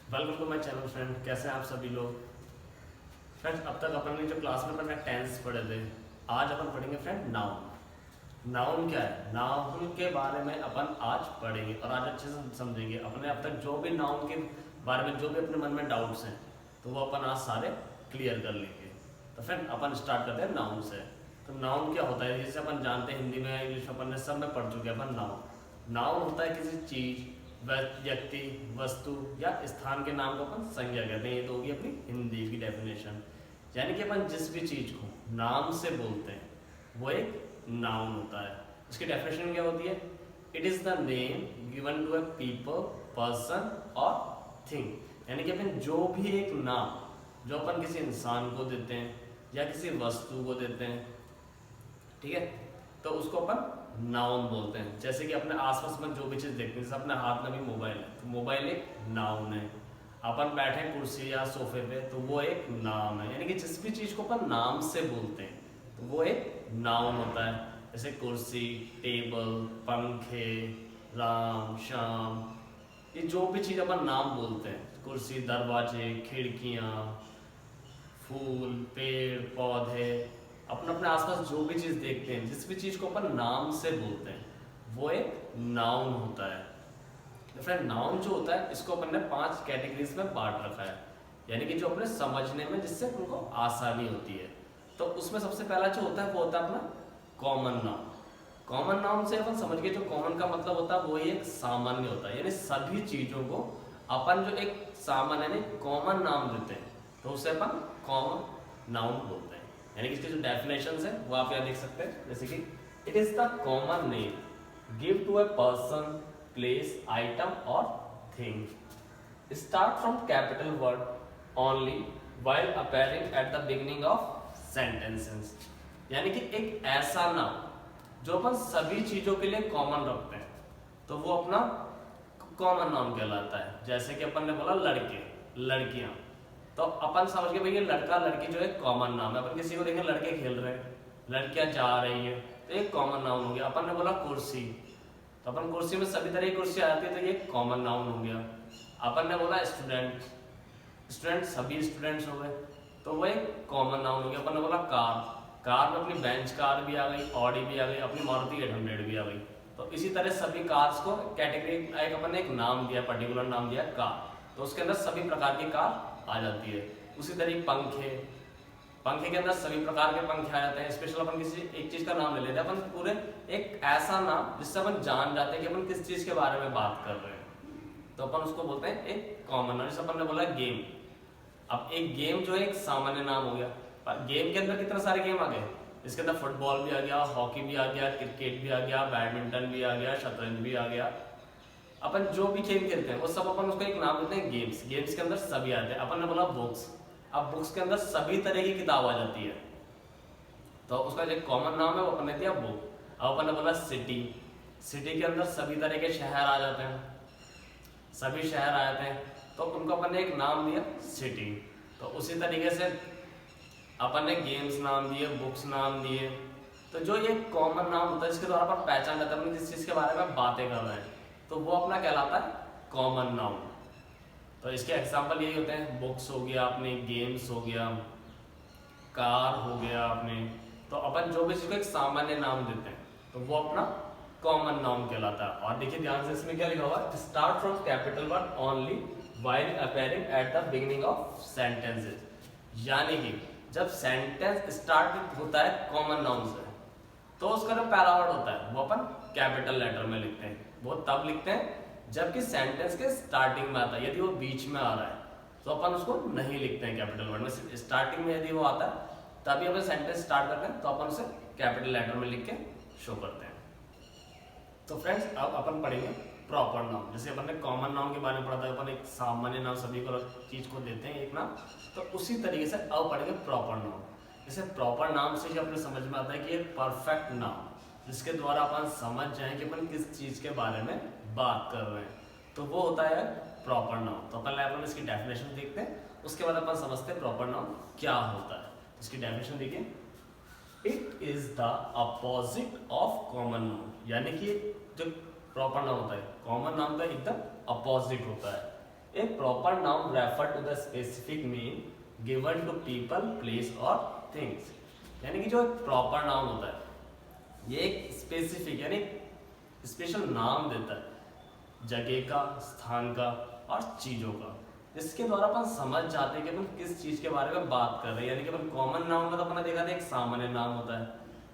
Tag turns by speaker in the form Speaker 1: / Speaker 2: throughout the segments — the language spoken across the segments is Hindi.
Speaker 1: Welcome to my channel friend. कैसे हैं आप सभी लोग। फ्रेंड्स, अब तक अपन ने जो क्लास में अपने टेंस पढ़े थे, आज अपन पढ़ेंगे फ्रेंड नाउन। नाउन क्या है, नाउन के बारे में अपन आज पढ़ेंगे और आज अच्छे से समझेंगे। अपने अब तक जो भी नाउन के बारे में जो भी अपने मन में डाउट्स हैं तो वो अपन आज सारे क्लियर कर लेंगे। तो फ्रेंड अपन स्टार्ट करते हैं नाउन से। तो नाउन क्या होता है, जैसे अपन जानते हैं हिंदी में, इंग्लिश में अपन ने सब में पढ़ चुके हैं अपन। नाउन होता है किसी चीज, व्यक्ति, वस्तु या स्थान के नाम को अपन संज्ञा कहते हैं। ये तो होगी अपनी हिंदी की डेफिनेशन। यानी कि अपन जिस भी चीज को नाम से बोलते हैं वो एक नाउन होता है। इसकी डेफिनेशन क्या होती है? It is the name given to a people, person और थिंग। यानी कि अपन जो भी एक नाम जो अपन किसी इंसान को देते हैं या किसी वस्तु को देते हैं, ठीक है, तो उसको अपन नाउन बोलते हैं। जैसे कि अपने आसपास में जो भी चीज देखते हैं, जैसे अपने हाथ में भी मोबाइल है तो मोबाइल एक नाउन है। अपन बैठे हैं कुर्सी या सोफे पे तो वो एक नाम है। यानी कि जिस भी चीज को अपन नाम से बोलते हैं तो वो एक नाउन होता है। जैसे कुर्सी, टेबल, पंखे, राम, श्याम, ये जो भी चीज अपन नाम बोलते हैं, कुर्सी, दरवाजे, खिड़कियां, फूल, पेड़ पौधे, अपन अपने आसपास जो भी चीज देखते हैं, जिस भी चीज को अपन नाम से बोलते हैं वो एक नाउन होता है। तो फ्रेंड, नाउन जो होता है इसको अपन ने 5 कैटेगरीज में बांट रखा है। यानी कि जो अपने समझने में जिससे उनको आसानी होती है। तो उसमें सबसे पहला जो होता है वो होता है अपना कॉमन नाउन। कॉमन नाउन से अपन समझ गए, जो कॉमन का मतलब होता है वो एक सामान्य होता है। यानी सभी चीजों को अपन जो एक सामान्य यानी कॉमन नाम देते हैं तो उसे अपन कॉमन नाउन बोलते हैं। यानी कि इसके जो डेफिनेशंस है वो आप यहाँ देख सकते हैं। जैसे कि it is the common name give to a person, place, item और thing, start from capital word only while appearing at the beginning of sentences. यानी कि एक ऐसा नाम जो अपन सभी चीजों के लिए कॉमन रखते हैं तो वो अपना कॉमन नाउन कहलाता है। जैसे कि अपन ने बोला लड़के, लड़कियां, तो अपन समझ गए भाई ये लड़का लड़की जो है कॉमन नाम है। अपन किसी को देखें लड़के खेल रहे हैं, लड़कियां जा रही है तो एक कॉमन नाउन हो गया। अपन ने बोला कुर्सी, तो अपन कुर्सी में सभी तरह की कुर्सी आती है तो ये कॉमन नाउन हो गया। अपन ने बोला स्टूडेंट, स्टूडेंट सभी स्टूडेंट्स हो गए तो वो एक कॉमन नाउन हो गया। अपन ने बोला कार, कार में अपनी बेंच कार भी आ गई, ऑडी भी आ गई, अपनी मारुति 800 भी आ गई। तो इसी तरह सभी कार्स को कैटेगरी एक अपन ने एक नाम दिया, पर्टिकुलर नाम दिया कार, तो उसके अंदर सभी प्रकार की कार आ जाती है। उसी तरह पंखे, पंखे के अंदर सभी प्रकार के पंखे आ जाते हैं। स्पेशल अपन किसी एक चीज का नाम ले लेते हैं, अपन पूरे एक ऐसा नाम जिससे अपन जान जाते हैं कि अपन किस चीज के बारे में बात कर रहे हैं, तो अपन उसको बोलते हैं एक कॉमन नाम। जैसे अपन ने बोला गेम, अब एक गेम जो है एक सामान्य नाम हो गया, पर गेम के अंदर कितने सारे गेम आ गए। इसके अंदर फुटबॉल भी आ गया, हॉकी भी आ गया, क्रिकेट भी आ गया, बैडमिंटन भी आ गया, शतरंज भी आ गया। अपन जो भी खेल खेलते हैं वो सब अपन उसको एक नाम देते हैं गेम्स। गेम्स के अंदर सभी आते हैं। अपन ने बोला बुक्स, अब बुक्स के अंदर सभी तरह की किताब आ जाती है तो उसका जो कॉमन नाम है वो अपन ने दिया बुक। अब अपन ने बोला सिटी, सिटी के अंदर सभी तरह के शहर आ जाते हैं, सभी शहर आ जाते हैं तो उनको अपन ने एक नाम दिया सिटी। तो उसी तरीके से अपन ने गेम्स नाम दिए, बुक्स नाम दिए। तो जो ये कॉमन नाम होता है जिसके द्वारा अपन पहचान जाता है अपन जिस चीज के बारे में बातें कर रहे हैं तो वो अपना कहलाता है कॉमन नाउन। तो इसके एग्जांपल यही होते हैं, बुक्स हो गया अपने, गेम्स हो गया, कार हो गया अपने। तो अपन जो भी चीज को एक सामान्य नाम देते हैं तो वो अपना कॉमन नाउन कहलाता है। और देखिए ध्यान से इसमें क्या लिखा हुआ है, start from capital word only while appearing at the beginning of sentences. यानी कि जब सेंटेंस स्टार्ट होता है कॉमन नाउन से तो उसका जो पहला वर्ड होता है वो अपन कैपिटल लेटर में लिखते हैं। वो तब लिखते हैं जबकि सेंटेंस के स्टार्टिंग में आता है। यदि वो बीच में आ रहा है तो अपन उसको नहीं लिखते हैं कैपिटल वर्ड में। स्टार्टिंग में यदि वो आता है तभी अपन सेंटेंस स्टार्ट करते हैं तो अपन उसे कैपिटल लेटर में लिख के शो करते हैं। तो फ्रेंड्स, अब अपन पढ़ेंगे प्रॉपर नाउन। जैसे अपन ने कॉमन नाउन के बारे में पढ़ा था, अपन एक सामान्य नाम सभी को चीज को देते हैं एक नाम, तो उसी तरीके से अब पढ़ेंगे प्रॉपर नाउन। जैसे प्रॉपर नाम से ही अपने समझ में आता है कि एक परफेक्ट नाम जिसके द्वारा अपन समझ जाएं कि अपन किस चीज के बारे में बात कर रहे हैं तो वो होता है प्रॉपर नाउन। तो पहले अपन इसकी डेफिनेशन देखते हैं, उसके बाद अपन समझते हैं प्रॉपर नाउन क्या होता है। इसकी डेफिनेशन देखिए, it is the opposite of common noun. यानी कि जो प्रॉपर नाउन होता है कॉमन नाउन का एकदम अपोजिट होता है। एक proper noun refer to the specific mean given to people, place और थिंग्स। यानी कि जो एक प्रॉपर नाउन होता है ये एक स्पेसिफिक यानी स्पेशल नाम देता है जगह का, स्थान का और चीजों का, जिसके द्वारा अपन समझ जाते हैं कि अपन किस चीज के बारे में बात कर रहे हैं। यानी कि अपन कॉमन नाउन में तो अपने देखा था एक सामान्य नाम होता है,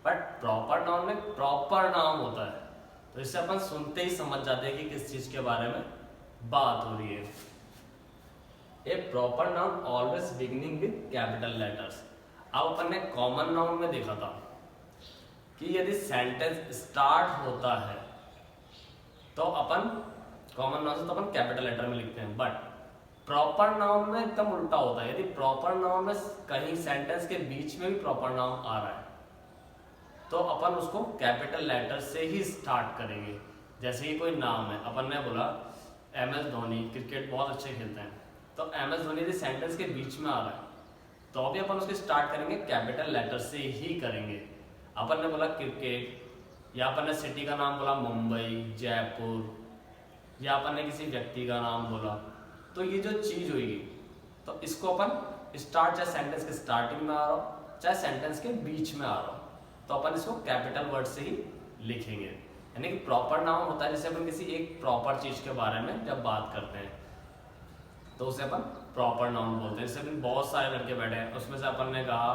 Speaker 1: बट प्रॉपर नाउन में प्रॉपर नाम होता है, तो इससे अपन सुनते ही समझ जाते हैं कि किस चीज के बारे में बात हो रही है। A proper noun always beginning with capital letters. अब अपन ने कॉमन नाउन में देखा था कि यदि सेंटेंस स्टार्ट होता है तो अपन कॉमन नाउन से तो अपन कैपिटल लेटर में लिखते हैं, बट प्रॉपर नाउन में एकदम उल्टा होता है। यदि प्रॉपर नाउन में कहीं सेंटेंस के बीच में भी प्रॉपर नाउन आ रहा है तो अपन उसको कैपिटल लेटर से ही स्टार्ट करेंगे। जैसे कि कोई नाम है, अपन ने बोला MS धोनी क्रिकेट बहुत अच्छे खेलते हैं, तो MS धोनी यदि सेंटेंस के बीच में आ रहा है तो अभी अपन उसको स्टार्ट करेंगे कैपिटल लेटर से ही करेंगे। अपन ने बोला क्रिकेट, या अपन ने सिटी का नाम बोला मुंबई, जयपुर, या अपन ने किसी व्यक्ति का नाम बोला, तो ये जो चीज होगी तो इसको अपन स्टार्ट चाहे सेंटेंस के स्टार्टिंग में आ रहा हो चाहे सेंटेंस के बीच में आ रहा हो तो अपन इसको कैपिटल वर्ड से ही लिखेंगे। यानी कि प्रॉपर नाउन होता है जैसे अपन किसी एक प्रॉपर चीज के बारे में जब बात करते हैं तो उसे अपन प्रॉपर नाउन बोलते हैं। जैसे अपन बहुत सारे लड़के बैठे हैं, उसमें से अपन ने कहा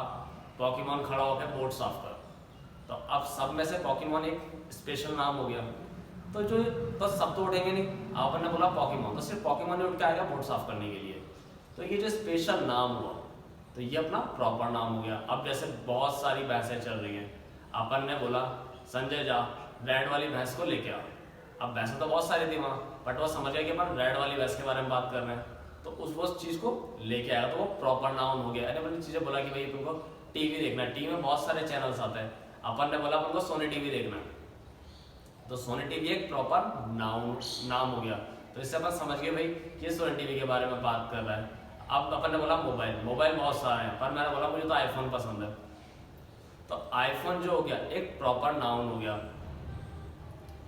Speaker 1: पॉकीमॉन खड़ा होकर बोर्ड साफ कर, तो अब सब में से पॉकीमॉन एक स्पेशल नाम हो गया, तो जो तो सब तो उठेंगे नहीं। अपन ने बोला पॉकीमॉन, तो सिर्फ पॉकीमॉन ही उठ के आएगा बोर्ड साफ करने के लिए, तो ये जो स्पेशल नाम हुआ तो ये अपना प्रॉपर नाम हो गया। अब जैसे बहुत सारी भैंसें चल रही हैं, अपन ने बोला संजय जा रेड वाली भैंस को लेके आ। अब भैंसें तो बहुत सारी थी वहाँ, बट वो समझ गया कि अपन रेड वाली भैंस के बारे में बात कर रहे हैं, तो उस चीज़ को लेके आएगा, तो वो प्रॉपर नाउन हो गया। अरे मैंने चीज़ें बोला कि भाई तुमको टीवी देखना है, टीवी में बहुत सारे चैनल्स आते हैं, अपन ने बोला अपन को सोनी टीवी देखना है, तो सोनी टीवी एक प्रॉपर नाम हो गया। तो इससे अपन समझ गए भाई ये सोनी टीवी के बारे में बात कर रहा है। अब अपन ने बोला मोबाइल बहुत सारे हैं, पर मैंने बोला मुझे तो आईफोन पसंद है, तो आईफोन जो हो गया एक प्रॉपर नाउन हो गया।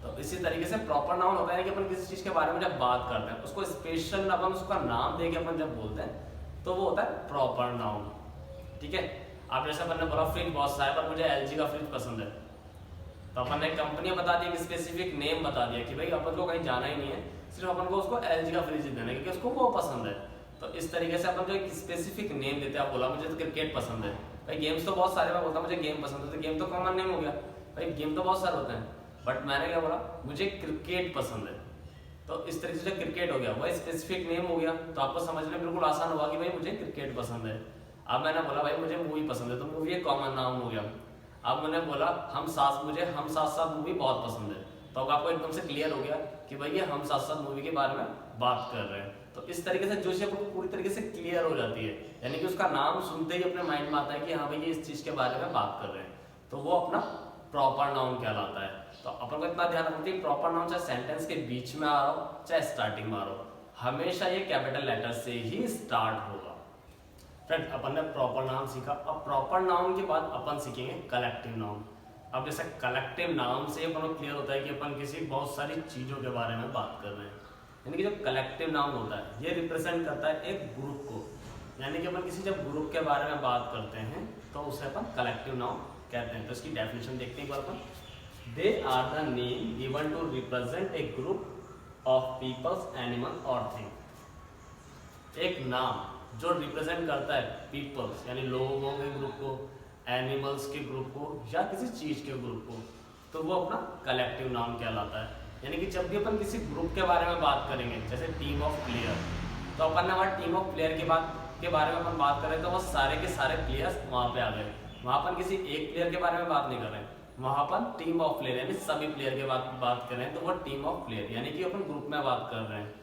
Speaker 1: तो इसी तरीके से प्रॉपर नाउन होता है कि अपन किसी चीज के बारे में जब बात करते हैं उसको स्पेशल अपन उसका नाम दे के अपन जब बोलते हैं तो वो होता है प्रॉपर नाउन। ठीक है। अब जैसे अपन ने बोला फ्रिज बहुत सारा है पर मुझे LG का फ्रिज पसंद है, तो अपन ने कंपनी बता दी, एक स्पेसिफिक नेम बता दिया कि भाई अपन को कहीं जाना ही नहीं है, सिर्फ अपन को उसको LG का फ्रिज देना है क्योंकि उसको वो पसंद है। तो इस तरीके से अपन जो एक स्पेसिफिक नेम देते हैं, आप बोला मुझे तो क्रिकेट पसंद है, भाई गेम्स तो बहुत सारे, मैं बोलता मुझे गेम पसंद है, तो गेम तो कॉमन नेम हो गया, भाई गेम तो बहुत सारे होते हैं, बट मैंने क्या बोला मुझे क्रिकेट पसंद है, तो इस तरीके से क्रिकेट हो गया, वह स्पेसिफिक नेम हो गया, तो आपको समझने बिल्कुल आसान होगा कि भाई मुझे क्रिकेट पसंद है। अब मैंने बोला भाई मुझे मूवी पसंद है, तो मूवी एक कॉमन नाम हो गया। अब मैंने बोला मुझे हम साथ साथ मूवी बहुत पसंद है, तो अब आपको एकदम से क्लियर हो गया कि भाई ये हम साथ साथ मूवी के बारे में बात कर रहे हैं। तो इस तरीके से जो चीज़ आपको पूरी तरीके से क्लियर हो जाती है, यानी कि उसका नाम सुनते ही अपने माइंड में आता है कि हाँ भाई ये इस चीज़ के बारे में बात कर रहे हैं, तो वो अपना प्रॉपर नाउन कहलाता है। तो अपन को इतना ध्यान रखना चाहिए प्रॉपर नाउन चाहे सेंटेंस के बीच में आ रहा हो चाहे स्टार्टिंग में आ रहा हो, हमेशा ये कैपिटल लेटर से ही स्टार्ट होगा। फ्रेंड अपन ने प्रॉपर नाउन सीखा, अब प्रॉपर नाउन के बाद अपन सीखेंगे कलेक्टिव नाउन। अब जैसे कलेक्टिव नाउन से अपन को क्लियर होता है कि अपन किसी बहुत सारी चीज़ों के बारे में बात कर रहे हैं, यानी कि जो कलेक्टिव नाउन होता है ये रिप्रेजेंट करता है एक ग्रुप को, यानी कि अपन किसी जब ग्रुप के बारे में बात करते हैं तो उसे अपन कलेक्टिव नाउन कहते हैं। तो इसकी डेफिनेशन देखते हैं एक बार अपन। They are the name given to represent a group of peoples, animal और थिंग। एक नाम जो रिप्रेजेंट करता है पीपल्स यानी लोगों के ग्रुप को, एनिमल्स के ग्रुप को या किसी चीज के ग्रुप को, तो वो अपना कलेक्टिव नाउन कहलाता है। यानी कि जब भी अपन किसी ग्रुप के बारे में बात करेंगे, जैसे टीम ऑफ प्लेयर, तो अपन ने वहाँ टीम ऑफ प्लेयर के बारे में अपन बात करें तो वो सारे के सारे प्लेयर्स वहाँ पे आ गए। वहाँ अपन किसी एक प्लेयर के बारे में बात नहीं कर रहे हैं, वहाँ अपन टीम ऑफ प्लेयर यानी सभी प्लेयर के बात कर रहे हैं, तो वो टीम ऑफ प्लेयर यानी कि अपन ग्रुप में बात कर रहे हैं।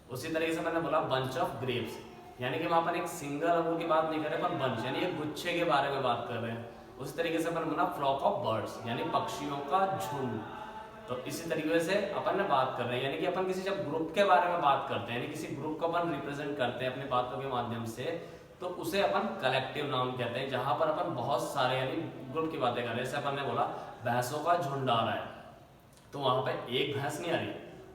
Speaker 1: उसी तरीके से मैंने बोला बंच ऑफ ग्रेप्स, यानी कि वहाँ पर एक सिंगल अंगूर की बात नहीं कर रहे, पर बंच यानी एक गुच्छे के बारे में बात कर रहे हैं। उसी तरीके से अपन बोला फ्लॉक ऑफ बर्ड्स यानी पक्षियों का झुंड। तो इसी तरीके से अपन ने बात कर रहे हैं, यानी कि अपन किसी जब ग्रुप के बारे में बात करते हैं, यानी किसी ग्रुप को अपन रिप्रेजेंट करते हैं अपनी बातों के माध्यम से, तो उसे अपन कलेक्टिव नाउन कहते हैं, जहां पर अपन बहुत सारे यानी ग्रुप की बातें कर रहे हैं। जैसे अपन ने बोला भैंसों का झुंड आ रहा है, तो वहां पे एक भैंस नहीं आ रही,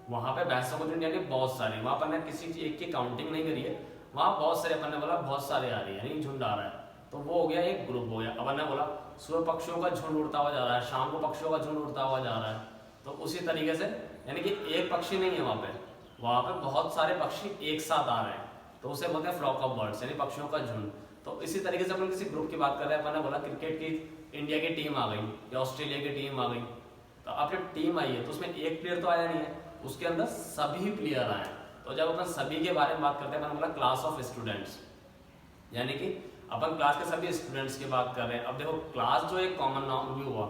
Speaker 1: वहाँ पे भैंसों को झुंड यानी बहुत सारी, वहाँ पर ने किसी एक की काउंटिंग नहीं करी है, वहाँ बहुत सारे अपन ने बोला बहुत सारे आ रही है यानी झुंड आ रहा है, तो वो हो गया एक ग्रुप हो गया। अपन ने बोला सुबह पक्षियों का झुंड उड़ता हुआ जा रहा है, शाम को पक्षियों का झुंड उड़ता हुआ जा रहा है, तो उसी तरीके से यानी कि एक पक्षी नहीं है वहाँ पे बहुत सारे पक्षी एक साथ आ रहे हैं, तो उसे बोलते हैं फ्लॉक ऑफ बर्ड्स यानी पक्षियों का झुंड। तो इसी तरीके से अपन किसी ग्रुप की बात कर रहे हैं, अपन ने बोला क्रिकेट की इंडिया की टीम आ गई या ऑस्ट्रेलिया की टीम आ गई, तो अब जब टीम आई है तो उसमें एक प्लेयर तो आया नहीं है, उसके अंदर सभी प्लेयर आए। तो जब अपन सभी के बारे में बात करते हैं, अपन बोला क्लास ऑफ स्टूडेंट्स, यानी कि अपन क्लास के सभी स्टूडेंट्स की बात कर रहे हैं। अब देखो क्लास जो एक कॉमन नाउन भी हुआ,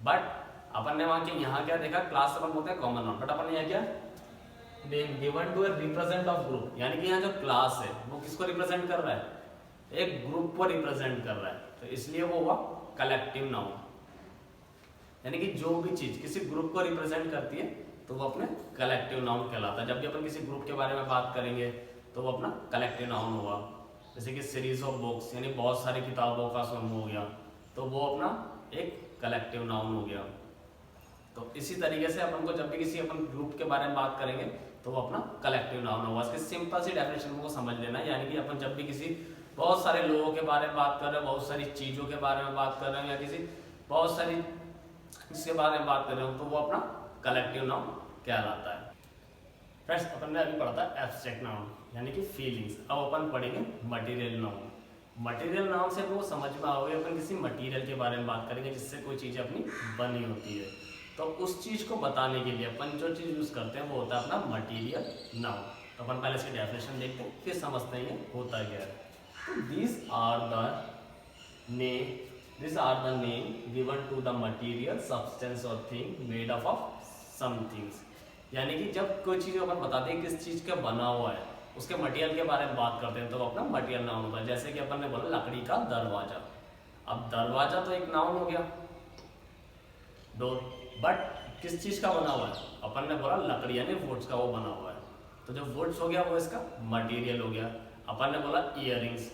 Speaker 1: बट अपन ने वहां के यहाँ क्या देखा, क्लास अपन बोलते हैं कॉमन नाउन, बट अपन ने यहाँ क्या name given to a represent of group, यानी कि यहाँ जो क्लास है वो किसको रिप्रेजेंट कर रहा है, एक ग्रुप को रिप्रेजेंट कर रहा है, तो इसलिए वो हुआ कलेक्टिव नाउन, यानी कि जो भी चीज किसी ग्रुप को रिप्रेजेंट करती है तो वो अपने कलेक्टिव नाउन कहलाता है। जब भी अपन किसी ग्रुप के बारे में बात करेंगे तो वो अपना कलेक्टिव नाउन हुआ। जैसे कि सीरीज ऑफ बुक्स यानी बहुत सारी किताबों का समूह हो गया, तो वो अपना एक कलेक्टिव नाउन हो गया। तो इसी तरीके से अपन को जब भी किसी अपन ग्रुप के बारे में बात करेंगे तो वो अपना कलेक्टिव नाउन होगा। इसकी सिंपल सी डेफिनेशन को समझ लेना, यानी कि अपन जब भी किसी बहुत सारे लोगों के बारे में बात कर रहे हैं, बहुत सारी चीज़ों के बारे में बात कर रहे हैं, या किसी बहुत सारी इसके बारे में बात कर रहे हो, तो वो अपना कलेक्टिव नाउन कहलाता है। फ्रेंड्स अपन ने अभी पढ़ा था एब्स्ट्रैक्ट नाउन यानी कि फीलिंग्स, अब अपन पढ़ेंगे मटेरियल नाउन। मटेरियल नाउन से वो समझ में आओगे, अपन किसी मटेरियल के बारे में बात करेंगे जिससे कोई चीज़ अपनी बनी होती है, तो उस चीज़ को बताने के लिए अपन जो चीज़ यूज़ करते हैं वो होता है अपना मटेरियल नाउन। तो अपन पहले इसकी डेफिनेशन देखते हैं, फिर समझते हैं होता क्या है। तो these are the name given to the material substance or thing made up of some things, यानी कि जब कोई चीज़ अपन बताते हैं किस चीज़ का बना हुआ है, उसके मटेरियल के बारे में बात करते हैं तो अपना मटेरियल नाउन होता है। जैसे कि अपन ने बोला लकड़ी का दरवाजा, अब दरवाजा तो एक नाउन हो गया डोर, बट किस चीज़ का बना हुआ है, अपन ने बोला लकड़ी यानी वुड्स का वो बना हुआ है, तो जो वुड्स हो गया वो इसका मटेरियल हो गया। अपन ने बोला इयररिंग्स,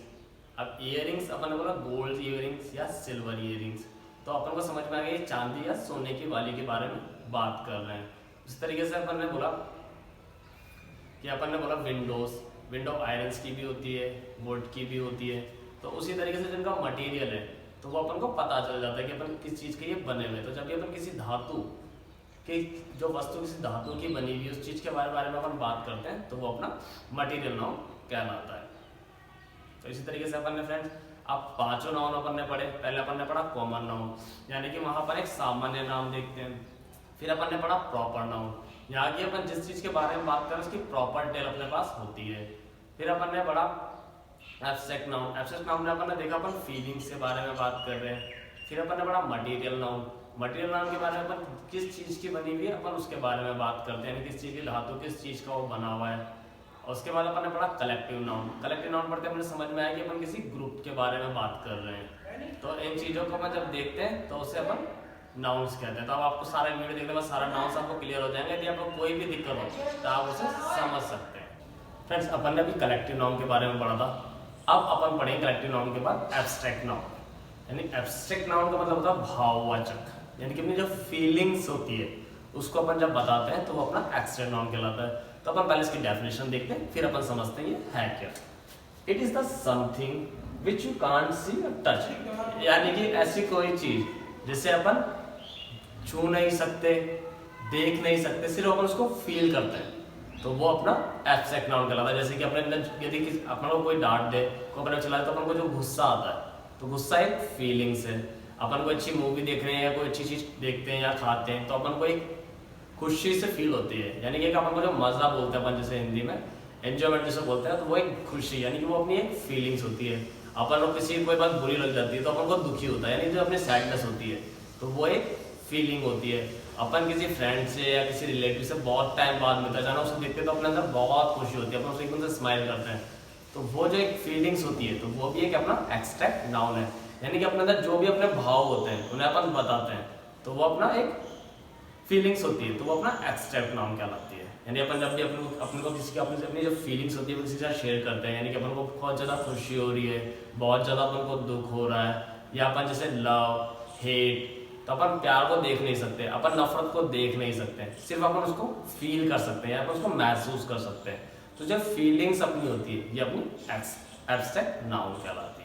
Speaker 1: अब इयररिंग्स अपन ने बोला गोल्ड इयररिंग्स या सिल्वर इयररिंग्स, तो अपन को समझ में आ गया चांदी या सोने की वाली के बारे में बात कर रहे हैं। इस तरीके से अपन ने बोला कि अपन ने बोला विंडो आयरन्स की भी होती है, वुड की भी होती है, तो उसी तरीके से जिनका मटेरियल है तो वो अपन को पता चल जाता है कि अपन किस चीज़ के ये बने हुए। तो जब भी अपन किसी धातु कि जो वस्तु किसी धातु की बनी हुई उस चीज़ के बारे में अपन बात करते हैं तो वो अपना मटेरियल नाउन कहलाता है। तो इसी तरीके से अपन ने फ्रेंड्स अब पांचों नाउन अपन ने पढ़े। पहले अपन ने पढ़ा कॉमन नाउन, यानी कि वहाँ पर एक सामान्य नाम देखते हैं। फिर अपन ने पढ़ा प्रॉपर नाउन, यहाँ की अपन जिस चीज़ के बारे में बात करें उसकी प्रॉपर डिटेल अपने पास होती है। फिर अपन ने पढ़ा एब्स्ट्रैक्ट नाउन, एब्स्ट्रैक्ट नाउन में अपन ने देखा अपन फीलिंग्स के बारे में बात कर रहे हैं। फिर अपन ने पढ़ा मटेरियल नाउन, मटेरियल नाउन के बारे में अपन किस चीज़ की बनी हुई है अपन उसके बारे में बात करते हैं, यानी किस चीज़ की धातु किस चीज़ का वो बना हुआ है। और उसके बाद अपन ने पढ़ा कलेक्टिव नाउन, कलेक्टिव नाउन पढ़ते हैं मुझे समझ में आया कि अपन किसी ग्रुप के बारे में बात कर रहे हैं। तो इन चीज़ों को अपन जब देखते हैं तो उसे अपन नाउन्स कहते हैं। तो अब आपको सारा वीडियो देखने के बाद सारा नाउन्स आपको क्लियर हो जाएंगे। यदि आपको कोई भी दिक्कत हो तो आप उसे समझ सकते हैं। फ्रेंड्स अपन ने अभी कलेक्टिव नाउन के बारे में पढ़ा था, अब अपन पढ़ेंगे कलेक्टिव नाउन के बाद एब्स्ट्रैक्ट नाउन। यानी एब्स्ट्रैक्ट नाउन का मतलब होता है भाववाचक, यानी कि अपनी जो फीलिंग्स होती है उसको अपन जब बताते हैं तो वो अपना एब्स्ट्रैक्ट नाउन कहलाता है। तो अपन पहले इसकी डेफिनेशन देखते हैं फिर अपन समझते हैं ये है क्या। It is the something which you can't see और टच, यानी कि ऐसी कोई चीज जिसे अपन छू नहीं सकते, देख नहीं सकते, सिर्फ अपन उसको फील करते हैं, तो वो अपना एब्स्ट्रैक्ट नाउन कहलाता है। जैसे कि अपने अंदर यदि अपन को कोई डांट दे, कोई अपने चिल्लाए, तो अपन को जो गुस्सा आता है तो गुस्सा एक फीलिंग्स है। अपन को अच्छी मूवी देख रहे हैं या कोई अच्छी चीज देखते हैं या खाते हैं तो अपन को एक खुशी से फील होती है, यानी कि अपन को जो मजा बोलते हैं अपन जैसे हिंदी में एंजॉयमेंट जैसे बोलते हैं, तो वो एक खुशी यानी कि वो अपनी एक फीलिंग्स होती है। अपन को किसी कोई बात बुरी लग जाती है तो अपन को दुखी होता है, यानी जो अपनी सैडनेस होती है तो वो एक फीलिंग होती है। अपन किसी फ्रेंड से या किसी रिलेटिव से बहुत टाइम बाद मिलता जाना, उसे देखते तो अपने अंदर बहुत खुशी होती है, अपन उसे एकदम से स्माइल करते हैं, तो वो जो एक फीलिंग्स होती है तो वो भी एक अपना एब्स्ट्रैक्ट नाउन है। यानी कि अपने अंदर जो भी अपने भाव होते हैं उन्हें अपन बताते हैं तो वो अपना एक फीलिंग्स होती है, तो वो अपना एब्स्ट्रैक्ट नाउन कहलाती है। यानी अपन जब भी अपन को किसी की अपनी जो फीलिंग्स होती है वो किसी के साथ शेयर करते हैं, यानी कि अपन को बहुत ज़्यादा खुशी हो रही है, बहुत ज़्यादा अपन को दुख हो रहा है, या अपन जैसे लव, हेट, तो अपन प्यार को देख नहीं सकते, अपन नफरत को देख नहीं सकते, सिर्फ अपन उसको फील कर सकते हैं, अपन उसको महसूस कर सकते हैं। तो जब फीलिंग्स अपनी होती है ये अपनी एब्स्ट्रैक्ट नाउन कहलाती है।